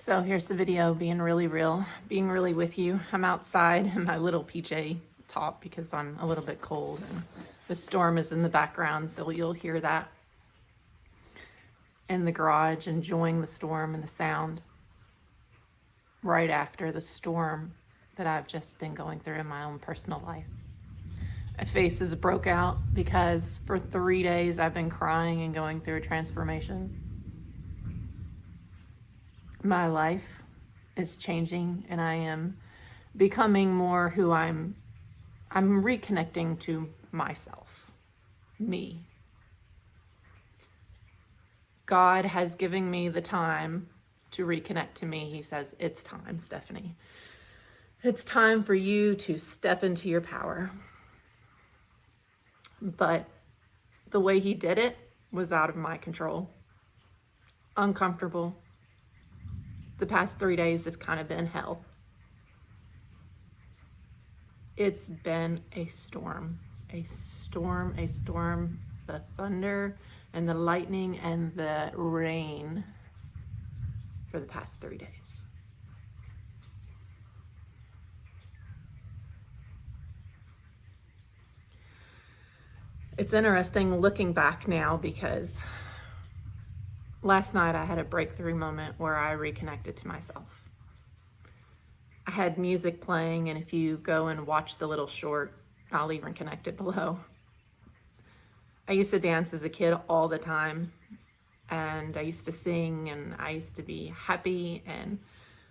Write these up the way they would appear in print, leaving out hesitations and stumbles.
So here's the video being really real, being really with you. I'm outside in my little PJ top because I'm a little bit cold and the storm is in the background, so you'll hear that in the garage, enjoying the storm and the sound right after the storm that I've just been going through in my own personal life. My face is broke out because for 3 days I've been crying and going through a transformation. My life is changing and I am becoming more who I'm reconnecting to myself, me. God has given me the time to reconnect to me. He says, it's time, Stephanie. It's time for you to step into your power. But the way he did it was out of my control. Uncomfortable. The past 3 days have kind of been hell. It's been a storm, a storm, a storm. The thunder and the lightning and the rain for the past 3 days. It's interesting looking back now because last night I had a breakthrough moment where I reconnected to myself. I had music playing, and if you go and watch the little short, I'll even connect it below. I used to dance as a kid all the time, and I used to sing, and I used to be happy and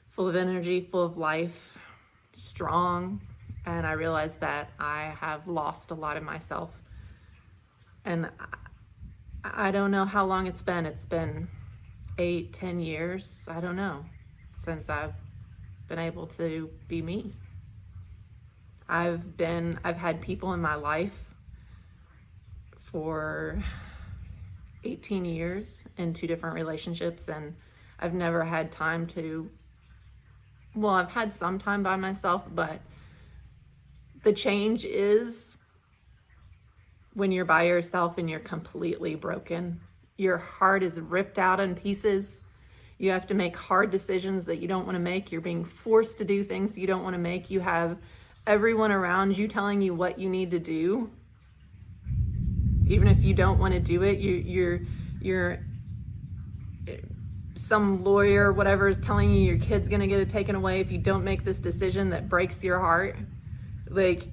full of energy, full of life, strong, and I realized that I have lost a lot of myself. And I don't know how long it's been. It's been 8, 10 years, I don't know, since I've been able to be me. I've had people in my life for 18 years in 2 different relationships, and I've never had time to, well, I've had some time by myself, but the change is when you're by yourself and you're completely broken. Your heart is ripped out in pieces. You have to make hard decisions that you don't want to make. You're being forced to do things you don't want to make. You have everyone around you telling you what you need to do. Even if you don't want to do it, you're some lawyer, whatever, is telling you your kid's going to get it taken away if you don't make this decision that breaks your heart. Like,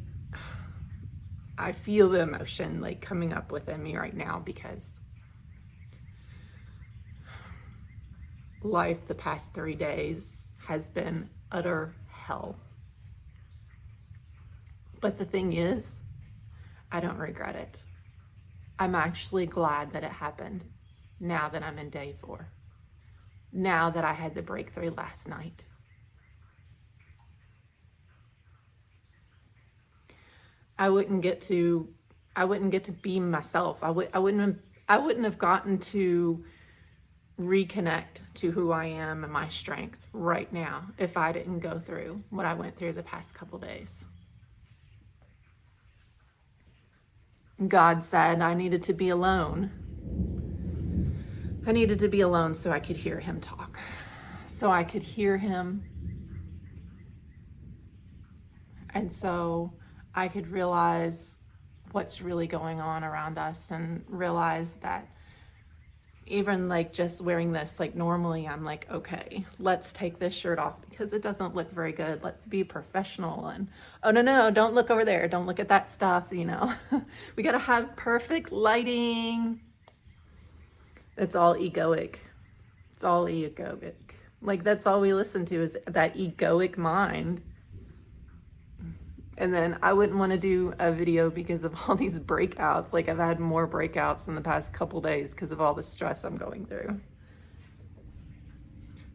I feel the emotion like coming up within me right now because life the past 3 days has been utter hell. But the thing is, I don't regret it. I'm actually glad that it happened now that I'm in day 4. Now that I had the breakthrough last night. I wouldn't get to be myself. I wouldn't have gotten to reconnect to who I am and my strength right now if I didn't go through what I went through the past couple days. God said I needed to be alone. I needed to be alone so I could hear him talk. So I could hear him. And so I could realize what's really going on around us and realize that even like just wearing this, like normally I'm like, okay, let's take this shirt off because it doesn't look very good. Let's be professional. And oh, no, don't look over there. Don't look at that stuff, you know. We got to have perfect lighting. It's all egoic. It's all egoic. Like that's all we listen to is that egoic mind. And then I wouldn't want to do a video because of all these breakouts. Like I've had more breakouts in the past couple days because of all the stress I'm going through.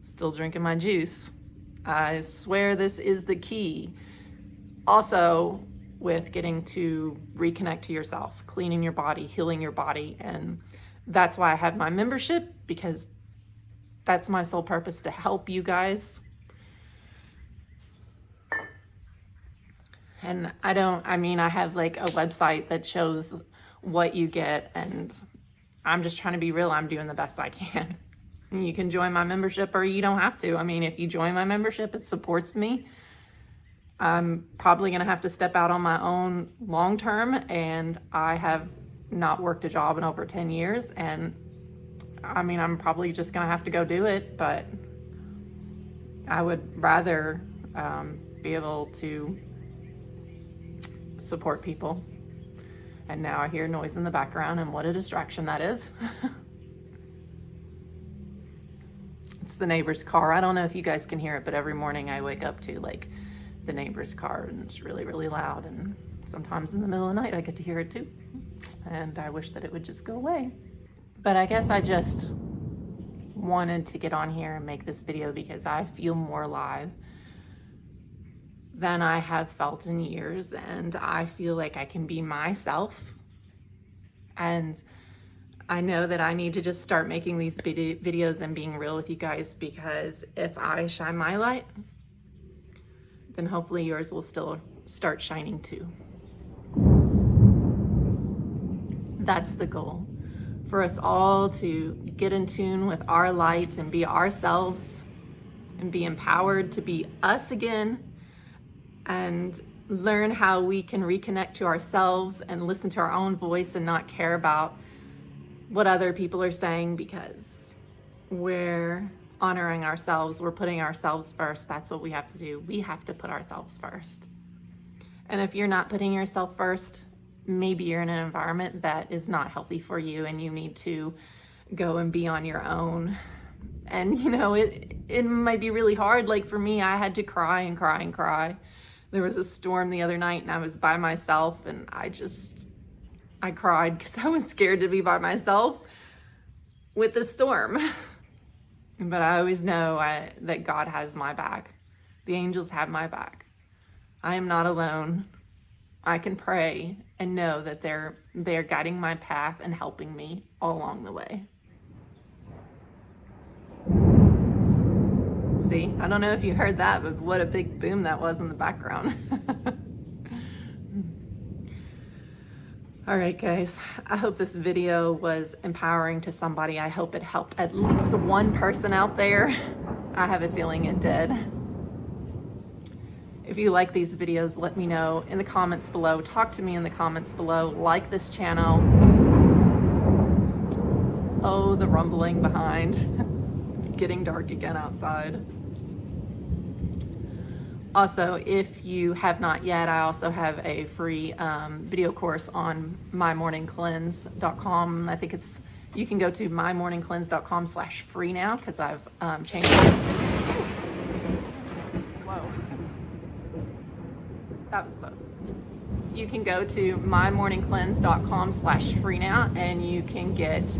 Still drinking my juice. I swear this is the key. Also, with getting to reconnect to yourself, cleaning your body, healing your body. And that's why I have my membership, because that's my sole purpose, to help you guys. And I have like a website that shows what you get, and I'm just trying to be real. I'm doing the best I can. You can join my membership or you don't have to. I mean, if you join my membership, it supports me. I'm probably going to have to step out on my own long term, and I have not worked a job in over 10 years. And I mean, I'm probably just going to have to go do it, but I would rather be able to support people. And now I hear noise in the background, and what a distraction that is. It's the neighbor's car. I don't know if you guys can hear it, but every morning I wake up to like the neighbor's car, and it's really, really loud. And sometimes in the middle of the night I get to hear it too. And I wish that it would just go away. But I guess I just wanted to get on here and make this video because I feel more alive than I have felt in years, and I feel like I can be myself. And I know that I need to just start making these videos and being real with you guys, because if I shine my light, then hopefully yours will still start shining too. That's the goal, for us all to get in tune with our light and be ourselves and be empowered to be us again, and learn how we can reconnect to ourselves and listen to our own voice and not care about what other people are saying, because we're honoring ourselves, we're putting ourselves first. That's what we have to do. We have to put ourselves first. And if you're not putting yourself first, maybe you're in an environment that is not healthy for you and you need to go and be on your own. And you know, it might be really hard. Like for me, I had to cry and cry and cry. There was a storm the other night and I was by myself, and I cried because I was scared to be by myself with the storm. But I always know that God has my back. The angels have my back. I am not alone. I can pray and know that they're guiding my path and helping me all along the way. See, I don't know if you heard that, but what a big boom that was in the background. All right, guys, I hope this video was empowering to somebody. I hope it helped at least one person out there. I have a feeling it did. If you like these videos, let me know in the comments below. Talk to me in the comments below. Like this channel. Oh, the rumbling behind. It's getting dark again outside. Also, if you have not yet, I also have a free video course on mymorningcleanse.com. I think you can go to mymorningcleanse.com/free now, because I've changed it. Whoa. That was close. You can go to mymorningcleanse.com/free now, and you can get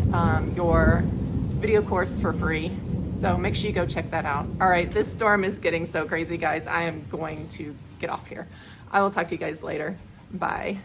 your video course for free. So make sure you go check that out. All right, this storm is getting so crazy, guys. I am going to get off here. I will talk to you guys later. Bye.